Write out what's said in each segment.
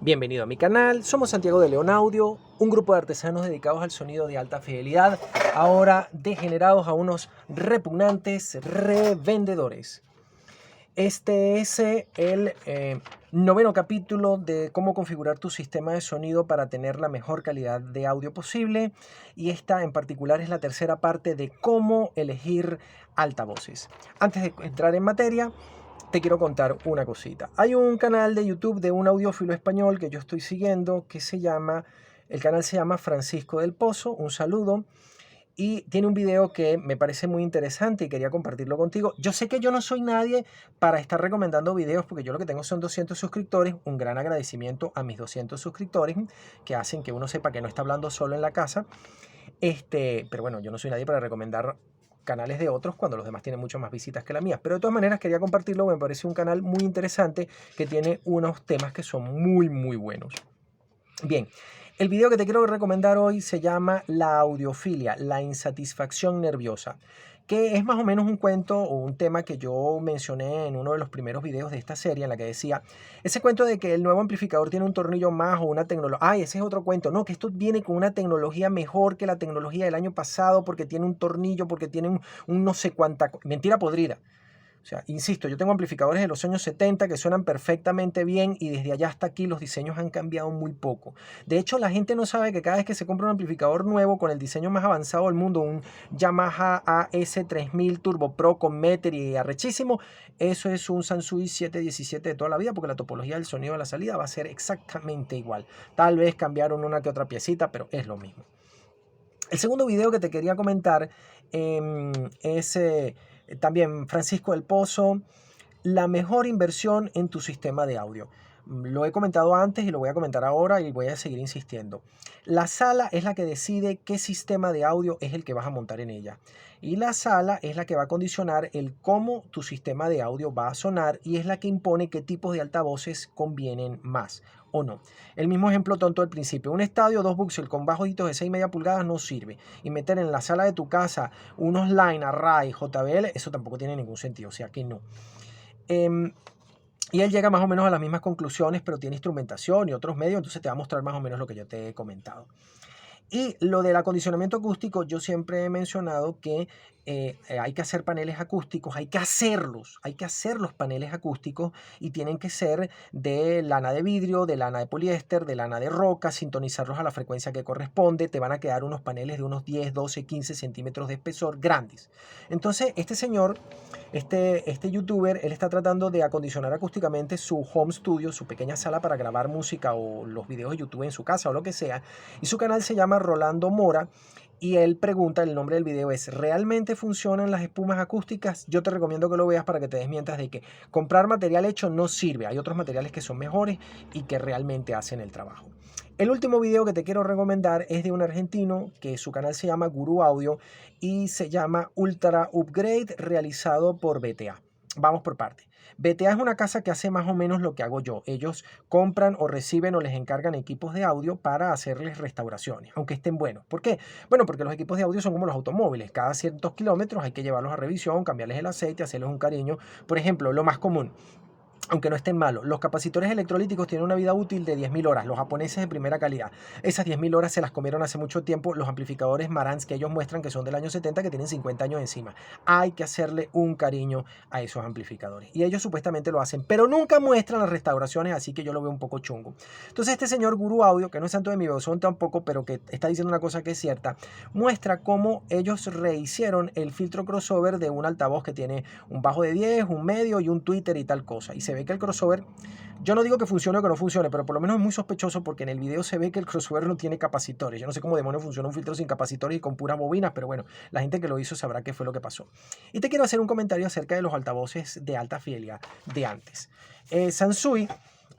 Bienvenido a mi canal, somos Santiago de León Audio, un grupo de artesanos dedicados al sonido de alta fidelidad, ahora degenerados a unos repugnantes revendedores. Este es el noveno capítulo de cómo configurar tu sistema de sonido para tener la mejor calidad de audio posible, y esta en particular es la tercera parte de cómo elegir altavoces. Antes de entrar en materia, te quiero contar una cosita. Hay un canal de YouTube de un audiófilo español que yo estoy siguiendo que el canal se llama Francisco del Pozo, un saludo, y tiene un video que me parece muy interesante y quería compartirlo contigo. Yo sé que yo no soy nadie para estar recomendando videos porque yo lo que tengo son 200 suscriptores, un gran agradecimiento a mis 200 suscriptores que hacen que uno sepa que no está hablando solo en la casa. Pero bueno, yo no soy nadie para recomendar canales de otros cuando los demás tienen mucho más visitas que las mías, pero de todas maneras quería compartirlo, me parece un canal muy interesante que tiene unos temas que son muy buenos. Bien, el video que te quiero recomendar hoy se llama La audiofilia, la insatisfacción nerviosa, que es más o menos un cuento o un tema que yo mencioné en uno de los primeros videos de esta serie, en la que decía, ese cuento de que el nuevo amplificador tiene un tornillo más o una tecnología, ese es otro cuento, no, que esto viene con una tecnología mejor que la tecnología del año pasado porque tiene un tornillo, porque tiene un no sé cuánta, mentira podrida. O sea, insisto, yo tengo amplificadores de los años 70 que suenan perfectamente bien y desde allá hasta aquí los diseños han cambiado muy poco. De hecho, la gente no sabe que cada vez que se compra un amplificador nuevo con el diseño más avanzado del mundo, un Yamaha AS3000 Turbo Pro con meter y arrechísimo, eso es un Sansui 717 de toda la vida porque la topología del sonido de la salida va a ser exactamente igual. Tal vez cambiaron una que otra piecita, pero es lo mismo. El segundo video que te quería comentar es también Francisco del Pozo, la mejor inversión en tu sistema de audio. Lo he comentado antes y lo voy a comentar ahora y voy a seguir insistiendo. La sala es la que decide qué sistema de audio es el que vas a montar en ella. Y la sala es la que va a condicionar el cómo tu sistema de audio va a sonar y es la que impone qué tipos de altavoces convienen más o no. El mismo ejemplo tonto del principio. Un estadio 2 Buxel con bajitos de 6,5 pulgadas no sirve. Y meter en la sala de tu casa unos Line, Array, JBL, eso tampoco tiene ningún sentido. O sea que no. Y él llega más o menos a las mismas conclusiones, pero tiene instrumentación y otros medios, entonces te va a mostrar más o menos lo que yo te he comentado. Y lo del acondicionamiento acústico, yo siempre he mencionado que hay que hacer paneles acústicos, hay que hacer los paneles acústicos y tienen que ser de lana de vidrio, de lana de poliéster, de lana de roca, sintonizarlos a la frecuencia que corresponde, te van a quedar unos paneles de unos 10, 12, 15 centímetros de espesor grandes. Entonces, este señor, este youtuber, él está tratando de acondicionar acústicamente su home studio, su pequeña sala para grabar música o los videos de YouTube en su casa o lo que sea, y su canal se llama Rolando Mora, y él pregunta, el nombre del video es ¿realmente funcionan las espumas acústicas? Yo te recomiendo que lo veas para que te desmientas de que comprar material hecho no sirve, hay otros materiales que son mejores y que realmente hacen el trabajo. El último video que te quiero recomendar es de un argentino que su canal se llama Guru Audio y se llama Ultra Upgrade, realizado por BTA. Vamos por parte. BTA es una casa que hace más o menos lo que hago yo. Ellos compran o reciben o les encargan equipos de audio para hacerles restauraciones, aunque estén buenos. ¿Por qué? Bueno, porque los equipos de audio son como los automóviles. Cada ciertos kilómetros hay que llevarlos a revisión, cambiarles el aceite, hacerles un cariño. Por ejemplo, lo más común, aunque no estén malos, los capacitores electrolíticos tienen una vida útil de 10.000 horas, los japoneses de primera calidad. Esas 10.000 horas se las comieron hace mucho tiempo los amplificadores Marantz que ellos muestran que son del año 70, que tienen 50 años encima. Hay que hacerle un cariño a esos amplificadores. Y ellos supuestamente lo hacen, pero nunca muestran las restauraciones, así que yo lo veo un poco chungo. Entonces este señor Guru Audio, que no es santo de mi devoción tampoco, pero que está diciendo una cosa que es cierta, muestra cómo ellos rehicieron el filtro crossover de un altavoz que tiene un bajo de 10, un medio y un tweeter y tal cosa. Y se ve que el crossover, yo no digo que funcione o que no funcione, pero por lo menos es muy sospechoso porque en el video se ve que el crossover no tiene capacitores. Yo no sé cómo demonios funciona un filtro sin capacitores y con puras bobinas, pero bueno, la gente que lo hizo sabrá qué fue lo que pasó. Y te quiero hacer un comentario acerca de los altavoces de alta fidelidad de antes. Sansui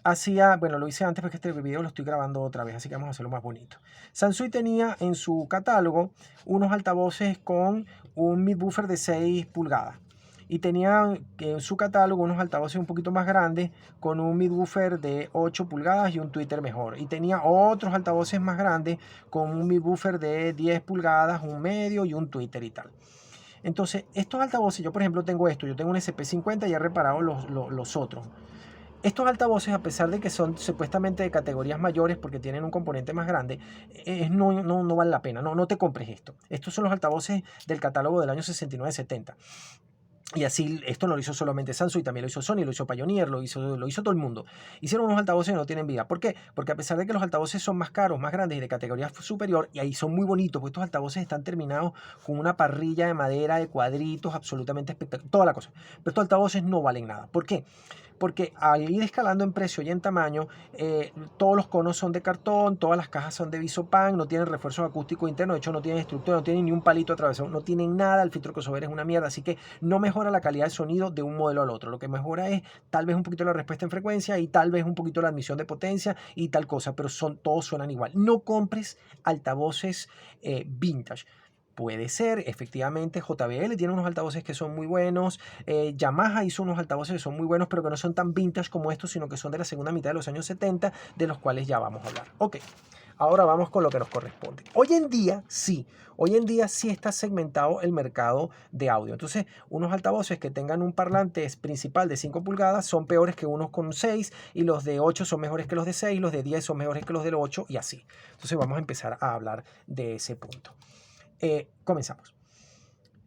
hacía, bueno, lo hice antes porque este video lo estoy grabando otra vez, así que vamos a hacerlo más bonito. Sansui tenía en su catálogo unos altavoces con un midbuffer de 6 pulgadas. Y tenía en su catálogo unos altavoces un poquito más grandes con un midwoofer de 8 pulgadas y un tweeter mejor. Y tenía otros altavoces más grandes con un midwoofer de 10 pulgadas, un medio y un tweeter y tal. Entonces, estos altavoces, yo por ejemplo tengo esto, yo tengo un SP50 y he reparado los otros. Estos altavoces, a pesar de que son supuestamente de categorías mayores porque tienen un componente más grande, no vale la pena, no te compres esto. Estos son los altavoces del catálogo del año 69-70. Y así, esto no lo hizo solamente Samsung, también lo hizo Sony, lo hizo Pioneer, lo hizo todo el mundo. Hicieron unos altavoces que no tienen vida. ¿Por qué? Porque a pesar de que los altavoces son más caros, más grandes y de categoría superior, y ahí son muy bonitos, porque estos altavoces están terminados con una parrilla de madera de cuadritos absolutamente espectacular, toda la cosa. Pero estos altavoces no valen nada. ¿Por qué? Porque al ir escalando en precio y en tamaño, todos los conos son de cartón, todas las cajas son de Visopan, no tienen refuerzo acústico interno, de hecho no tienen estructura, no tienen ni un palito atravesado, no tienen nada, el filtro crossover es una mierda, así que no mejora la calidad de sonido de un modelo al otro. Lo que mejora es tal vez un poquito la respuesta en frecuencia y tal vez un poquito la admisión de potencia y tal cosa, pero todos suenan igual. No compres altavoces vintage. Puede ser, efectivamente, JBL tiene unos altavoces que son muy buenos, Yamaha hizo unos altavoces que son muy buenos, pero que no son tan vintage como estos, sino que son de la segunda mitad de los años 70, de los cuales ya vamos a hablar. Ok, ahora vamos con lo que nos corresponde. Hoy en día sí está segmentado el mercado de audio. Entonces, unos altavoces que tengan un parlante principal de 5 pulgadas son peores que unos con 6, y los de 8 son mejores que los de 6, los de 10 son mejores que los de 8, y así. Entonces vamos a empezar a hablar de ese punto. Comenzamos.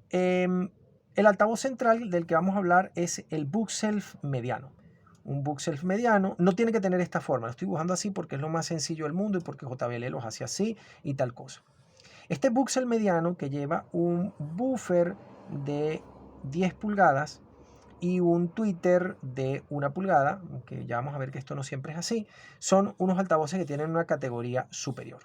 El altavoz central del que vamos a hablar es el Bookshelf mediano. Un Bookshelf mediano no tiene que tener esta forma. Lo estoy dibujando así porque es lo más sencillo del mundo y porque JBL los hace así y tal cosa. Este Bookshelf mediano, que lleva un buffer de 10 pulgadas y un tweeter de 1 pulgada, aunque ya vamos a ver que esto no siempre es así, son unos altavoces que tienen una categoría superior.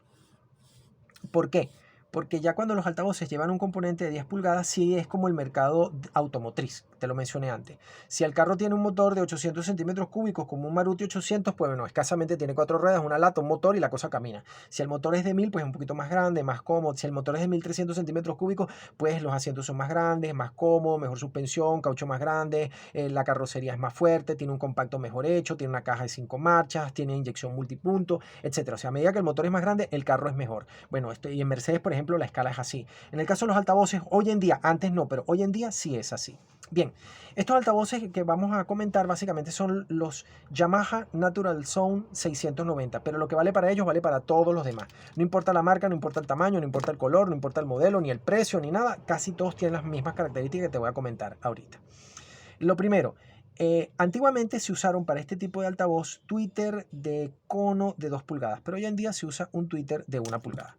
¿Por qué? Porque ya cuando los altavoces llevan un componente de 10 pulgadas, sí es como el mercado automotriz, te lo mencioné antes. Si el carro tiene un motor de 800 centímetros cúbicos, como un Maruti 800, pues bueno, escasamente tiene 4 ruedas, una lata, un motor y la cosa camina. Si el motor es de 1000, pues es un poquito más grande, más cómodo. Si el motor es de 1300 centímetros cúbicos, pues los asientos son más grandes, más cómodos, mejor suspensión, caucho más grande, la carrocería es más fuerte, tiene un compacto mejor hecho, tiene una caja de 5 marchas, tiene inyección multipunto, etc. O sea, a medida que el motor es más grande, el carro es mejor. Bueno, y en Mercedes, por ejemplo, la escala es así. En el caso de los altavoces, hoy en día, antes no, pero hoy en día sí es así. Bien, estos altavoces que vamos a comentar básicamente son los Yamaha Natural Sound 690, pero lo que vale para ellos vale para todos los demás. No importa la marca, no importa el tamaño, no importa el color, no importa el modelo, ni el precio, ni nada, casi todos tienen las mismas características que te voy a comentar ahorita. Lo primero, antiguamente se usaron para este tipo de altavoz tweeter de cono de 2 pulgadas, pero hoy en día se usa un tweeter de 1 pulgada.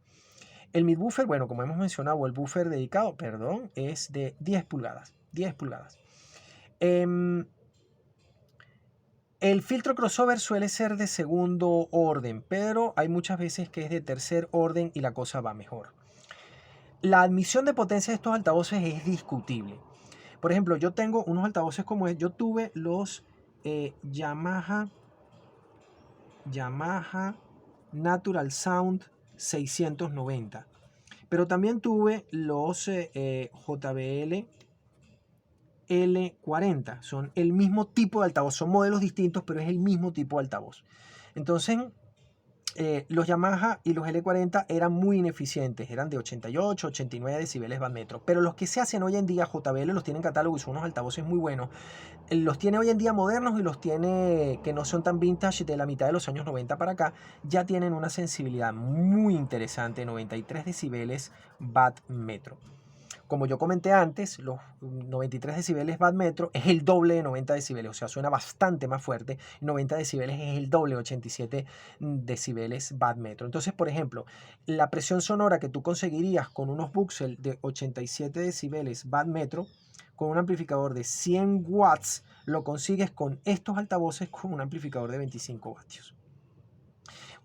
El midbuffer, bueno, como hemos mencionado, el buffer dedicado, perdón, es de 10 pulgadas. 10 pulgadas. El filtro crossover suele ser de segundo orden, pero hay muchas veces que es de tercer orden y la cosa va mejor. La admisión de potencia de estos altavoces es discutible. Por ejemplo, yo tengo unos altavoces como yo tuve los Yamaha Natural Sound 690. Pero también tuve los JBL L40. Son el mismo tipo de altavoz. Son modelos distintos, pero es el mismo tipo de altavoz. Entonces, los Yamaha y los L40 eran muy ineficientes. Eran de 88, 89 decibeles band metro. Pero los que se hacen hoy en día, JBL los tiene en catálogo y son unos altavoces muy buenos. Los tiene hoy en día modernos y los tiene que no son tan vintage, de la mitad de los años 90 para acá. Ya tienen una sensibilidad muy interesante, 93 decibeles band metro. Como yo comenté antes, los 93 decibeles band metro es el doble de 90 decibeles, o sea, suena bastante más fuerte. 90 decibeles es el doble, 87 decibeles band metro. Entonces, por ejemplo, la presión sonora que tú conseguirías con unos Buxel de 87 decibeles band metro, con un amplificador de 100 watts, lo consigues con estos altavoces con un amplificador de 25 vatios.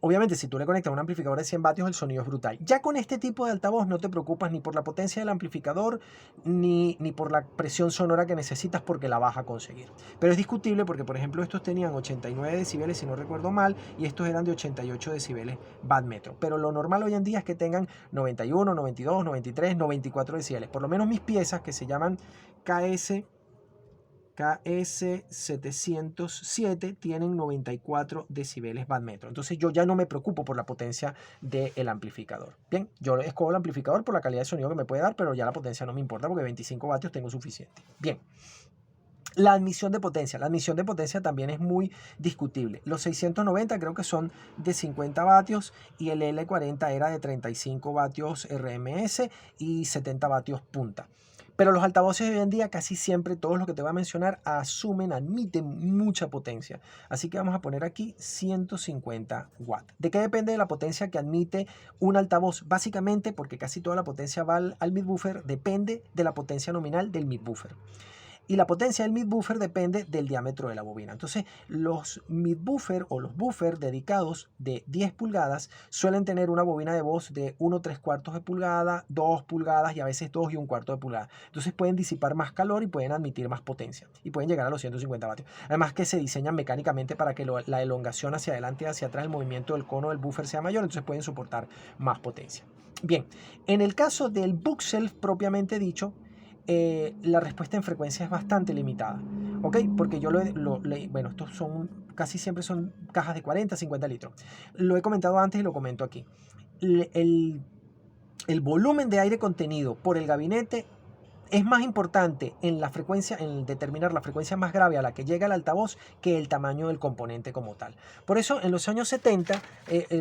Obviamente, si tú le conectas un amplificador de 100 vatios, el sonido es brutal. Ya con este tipo de altavoz no te preocupas ni por la potencia del amplificador, ni por la presión sonora que necesitas, porque la vas a conseguir. Pero es discutible porque, por ejemplo, estos tenían 89 decibeles, si no recuerdo mal, y estos eran de 88 decibeles band metro. Pero lo normal hoy en día es que tengan 91, 92, 93, 94 decibeles. Por lo menos mis piezas, que se llaman KS707, tienen 94 decibeles band metro. Entonces yo ya no me preocupo por la potencia del amplificador. Bien, yo escojo el amplificador por la calidad de sonido que me puede dar, pero ya la potencia no me importa porque 25 vatios tengo suficiente. Bien, La admisión de potencia. La admisión de potencia también es muy discutible. Los 690 creo que son de 50 vatios y el L40 era de 35 vatios RMS y 70 vatios punta. Pero los altavoces de hoy en día casi siempre, todos los que te voy a mencionar, admiten mucha potencia. Así que vamos a poner aquí 150 watts. ¿De qué depende de la potencia que admite un altavoz? Básicamente, porque casi toda la potencia va al midbuffer, depende de la potencia nominal del midbuffer. Y la potencia del midbuffer depende del diámetro de la bobina. Entonces, los midbuffer o los buffer dedicados de 10 pulgadas suelen tener una bobina de voz de 1,3/4 de pulgada, 2 pulgadas y a veces 2 1/4 de pulgada. Entonces pueden disipar más calor y pueden admitir más potencia. Y pueden llegar a los 150 vatios. Además que se diseñan mecánicamente para que la elongación hacia adelante y hacia atrás, el movimiento del cono del buffer sea mayor. Entonces pueden soportar más potencia. Bien, en el caso del Bookshelf propiamente dicho, la respuesta en frecuencia es bastante limitada, ¿ok? Porque yo bueno, estos casi siempre son cajas de 40, 50 litros. Lo he comentado antes y lo comento aquí. El volumen de aire contenido por el gabinete es más importante en la frecuencia, en determinar la frecuencia más grave a la que llega el altavoz que el tamaño del componente como tal. Por eso en los años 70,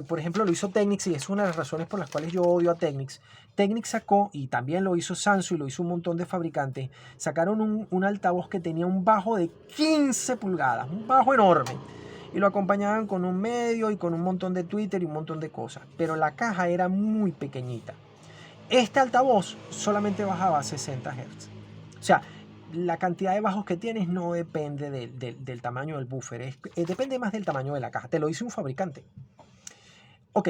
por ejemplo, lo hizo Technics y es una de las razones por las cuales yo odio a Technics. Technics sacó, y también lo hizo Sansu y lo hizo un montón de fabricantes, sacaron un altavoz que tenía un bajo de 15 pulgadas, un bajo enorme. Y lo acompañaban con un medio y con un montón de Twitter y un montón de cosas. Pero la caja era muy pequeñita. Este altavoz solamente bajaba a 60 Hz. O sea, la cantidad de bajos que tienes no depende del tamaño del buffer, depende más del tamaño de la caja. Te lo dice un fabricante. Ok,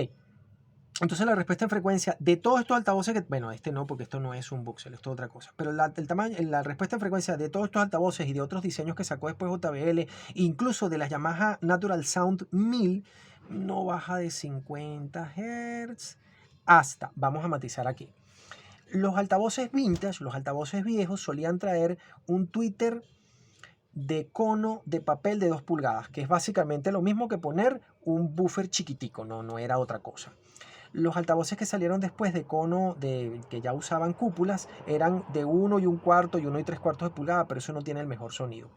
entonces la respuesta en frecuencia de todos estos altavoces, bueno, este no, porque esto no es un Bookshelf, esto es otra cosa. Pero la respuesta en frecuencia de todos estos altavoces y de otros diseños que sacó después JBL, incluso de las Yamaha Natural Sound 1000, no baja de 50 Hz. Vamos a matizar aquí. Los altavoces vintage, los altavoces viejos, solían traer un tweeter de cono de papel de 2 pulgadas, que es básicamente lo mismo que poner un buffer chiquitico, no era otra cosa. Los altavoces que salieron después de cono, que ya usaban cúpulas, eran de 1 1/4 y 1 3/4 de pulgada, pero eso no tiene el mejor sonido.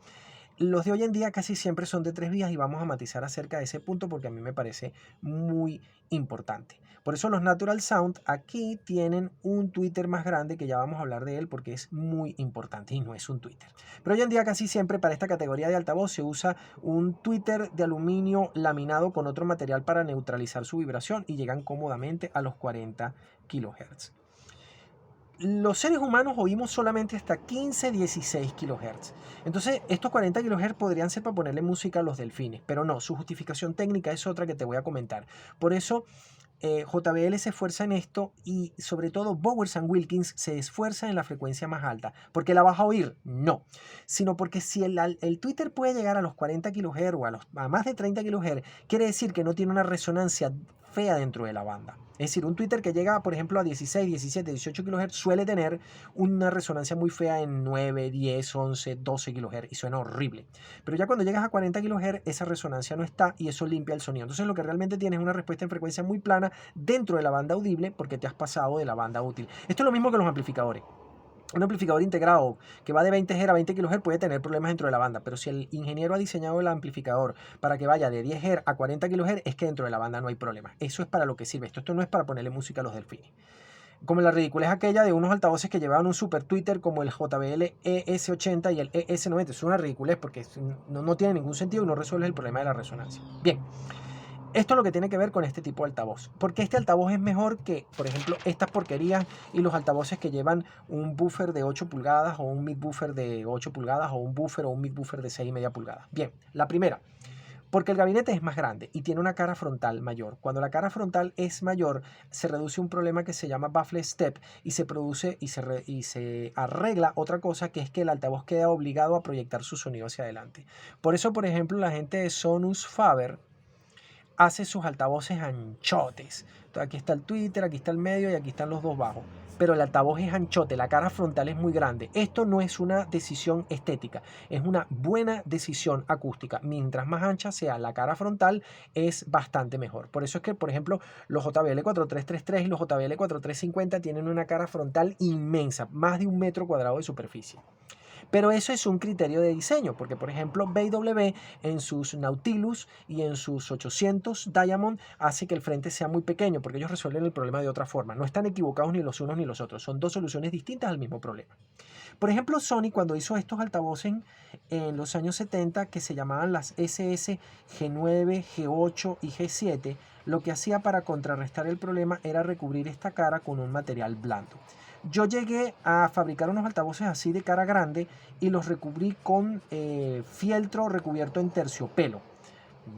Los de hoy en día casi siempre son de 3 vías y vamos a matizar acerca de ese punto porque a mí me parece muy importante. Por eso los Natural Sound aquí tienen un tweeter más grande, que ya vamos a hablar de él porque es muy importante y no es un tweeter. Pero hoy en día casi siempre para esta categoría de altavoz se usa un tweeter de aluminio laminado con otro material para neutralizar su vibración y llegan cómodamente a los 40 kHz. Los seres humanos oímos solamente hasta 15, 16 kHz. Entonces, estos 40 kHz podrían ser para ponerle música a los delfines, pero no, su justificación técnica es otra que te voy a comentar. Por eso, JBL se esfuerza en esto y sobre todo Bowers & Wilkins se esfuerza en la frecuencia más alta. ¿Porque la vas a oír? No. Sino porque si el tweeter puede llegar a los 40 kHz o a más de 30 kHz, quiere decir que no tiene una resonancia fea dentro de la banda. Es decir, un tweeter que llega, por ejemplo, a 16, 17, 18 kHz suele tener una resonancia muy fea en 9, 10, 11, 12 kHz y suena horrible. Pero ya cuando llegas a 40 kHz, esa resonancia no está y eso limpia el sonido. Entonces lo que realmente tienes es una respuesta en frecuencia muy plana dentro de la banda audible porque te has pasado de la banda útil. Esto es lo mismo que los amplificadores. Un amplificador integrado que va de 20 Hz a 20 kHz puede tener problemas dentro de la banda, pero si el ingeniero ha diseñado el amplificador para que vaya de 10 Hz a 40 kHz, es que dentro de la banda no hay problema. Eso es para lo que sirve. Esto no es para ponerle música a los delfines. Como la ridiculez aquella de unos altavoces que llevaban un super tweeter como el JBL ES80 y el ES90. Es una ridiculez porque no tiene ningún sentido y no resuelve el problema de la resonancia. Bien. Esto es lo que tiene que ver con este tipo de altavoz. Porque este altavoz es mejor que, por ejemplo, estas porquerías y los altavoces que llevan un buffer de 8 pulgadas o un midbuffer de 8 pulgadas o un buffer o un midbuffer de 6,5 pulgadas. Bien, la primera, porque el gabinete es más grande y tiene una cara frontal mayor. Cuando la cara frontal es mayor, se reduce un problema que se llama baffle step y se produce y se arregla otra cosa, que es que el altavoz queda obligado a proyectar su sonido hacia adelante. Por eso, por ejemplo, la gente de Sonus Faber hace sus altavoces anchotes. Entonces, aquí está el tweeter, aquí está el medio y aquí están los dos bajos. Pero el altavoz es anchote, la cara frontal es muy grande. Esto no es una decisión estética, es una buena decisión acústica. Mientras más ancha sea la cara frontal, es bastante mejor. Por eso es que, por ejemplo, los JBL 4333 y los JBL 4350 tienen una cara frontal inmensa, más de 1 metro cuadrado de superficie. Pero eso es un criterio de diseño, porque por ejemplo BW en sus Nautilus y en sus 800 Diamond hace que el frente sea muy pequeño, porque ellos resuelven el problema de otra forma. No están equivocados ni los unos ni los otros, son dos soluciones distintas al mismo problema. Por ejemplo, Sony cuando hizo estos altavoces en los años 70 que se llamaban las SS G9, G8 y G7, lo que hacía para contrarrestar el problema era recubrir esta cara con un material blando. Yo llegué a fabricar unos altavoces así de cara grande y los recubrí con fieltro recubierto en terciopelo.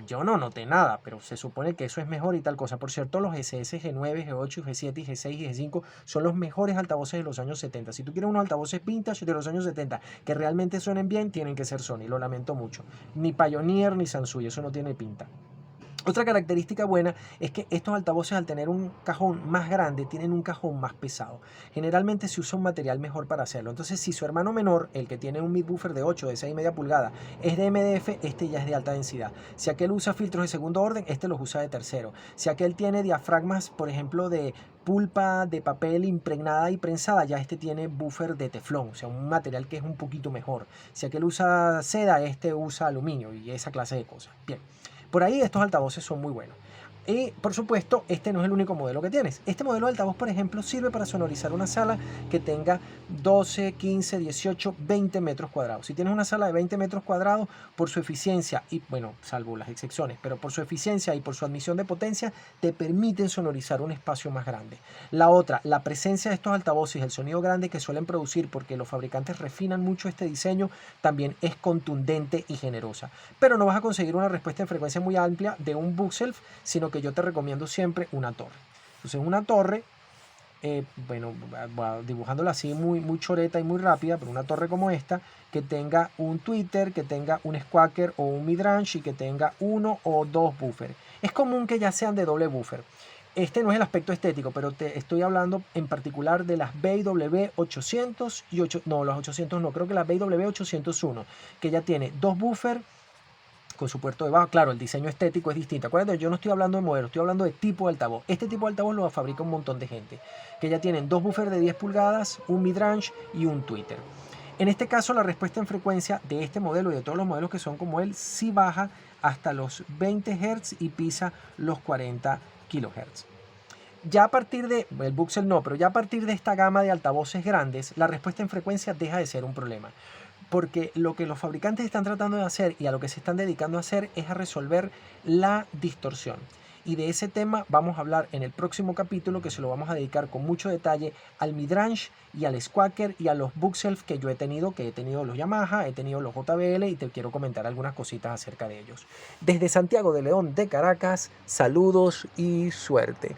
Yo no noté nada, pero se supone que eso es mejor y tal cosa. Por cierto, los SS G9, G8, G7, G6 y G5 son los mejores altavoces de los años 70. Si tú quieres unos altavoces vintage de los años 70 que realmente suenen bien, tienen que ser Sony. Lo lamento mucho. Ni Pioneer ni Sansui, eso no tiene pinta. Otra característica buena es que estos altavoces, al tener un cajón más grande, tienen un cajón más pesado. Generalmente se usa un material mejor para hacerlo. Entonces, si su hermano menor, el que tiene un midwoofer de 8, de 6,5 pulgadas, es de MDF, este ya es de alta densidad. Si aquel usa filtros de segundo orden, este los usa de tercero. Si aquel tiene diafragmas, por ejemplo, de pulpa de papel impregnada y prensada, ya este tiene buffer de teflón, o sea, un material que es un poquito mejor. Si aquel usa seda, este usa aluminio y esa clase de cosas. Bien. Por ahí estos altavoces son muy buenos. Y por supuesto, este no es el único modelo que tienes. Este modelo de altavoz, por ejemplo, sirve para sonorizar una sala que tenga 12, 15, 18, 20 metros cuadrados. Si tienes una sala de 20 metros cuadrados, por su eficiencia, y bueno, salvo las excepciones, pero por su eficiencia y por su admisión de potencia, te permiten sonorizar un espacio más grande. La otra, la presencia de estos altavoces, el sonido grande que suelen producir, porque los fabricantes refinan mucho este diseño, también es contundente y generosa. Pero no vas a conseguir una respuesta en frecuencia muy amplia de un Buchself, sino que yo te recomiendo siempre una torre. Entonces una torre, bueno, dibujándola así muy choreta y muy rápida, pero una torre como esta, que tenga un tweeter, que tenga un squawker o un midrange y que tenga uno o dos buffers. Es común que ya sean de doble buffer. Este no es el aspecto estético, pero te estoy hablando en particular de las BW 800 y 8, no, los 800 no, creo que la BW 801, que ya tiene dos buffers con su puerto de bajo. Claro, el diseño estético es distinto. Acuérdate, yo no estoy hablando de modelo, estoy hablando de tipo de altavoz. Este tipo de altavoz lo fabrica un montón de gente, que ya tienen dos buffers de 10 pulgadas, un midrange y un tweeter. En este caso, la respuesta en frecuencia de este modelo y de todos los modelos que son como él, sí baja hasta los 20 Hz y pisa los 40 kHz. Ya a partir de, el Buchsel no, pero ya a partir de esta gama de altavoces grandes, la respuesta en frecuencia deja de ser un problema. Porque lo que los fabricantes están tratando de hacer y a lo que se están dedicando a hacer es a resolver la distorsión. Y de ese tema vamos a hablar en el próximo capítulo, que se lo vamos a dedicar con mucho detalle al midrange y al squawker y a los Buchself que yo he tenido los Yamaha, he tenido los JBL y te quiero comentar algunas cositas acerca de ellos. Desde Santiago de León de Caracas, saludos y suerte.